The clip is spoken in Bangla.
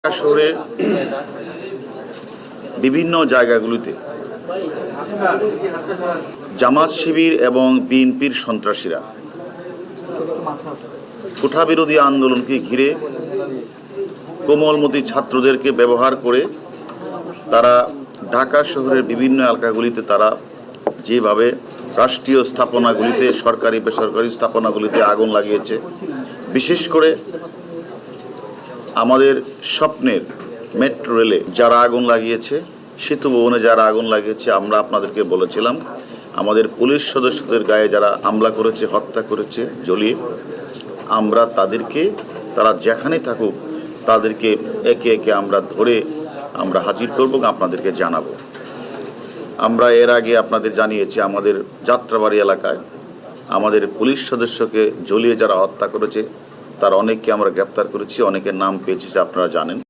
ঢাকা শহরে বিভিন্ন জায়গাগুলিতে জামাত শিবির এবং বিএনপির সন্ত্রাসীরা কোঠা বিরোধী আন্দোলনকে ঘিরে কোমলমতি ছাত্রদেরকে ব্যবহার করে তারা ঢাকা শহরের বিভিন্ন এলাকাগুলিতে তারা যেভাবে রাষ্ট্রীয় স্থাপনাগুলিতে সরকারি বেসরকারি স্থাপনাগুলিতে আগুন লাগিয়েছে, বিশেষ করে আমাদের স্বপ্নের মেট্রো রেলে যারা আগুন লাগিয়েছে, সেতু ভবনে যারা আগুন লাগিয়েছে, আমরা আপনাদেরকে বলেছিলাম আমাদের পুলিশ সদস্যদের গায়ে যারা হামলা করেছে, হত্যা করেছে জ্বলিয়ে, আমরা তাদেরকে তারা যেখানে থাকুক তাদেরকে একে একে আমরা ধরে আমরা হাজির করব, আপনাদেরকে জানাবো। আমরা এর আগে আপনাদের জানিয়েছি আমাদের যাত্রাবাড়ি এলাকায় আমাদের পুলিশ সদস্যকে জ্বলিয়ে যারা হত্যা করেছে তার অনেককে আমরা গ্রেপ্তার করেছি, অনেকের নাম পেয়েছি, আপনারা জানেন।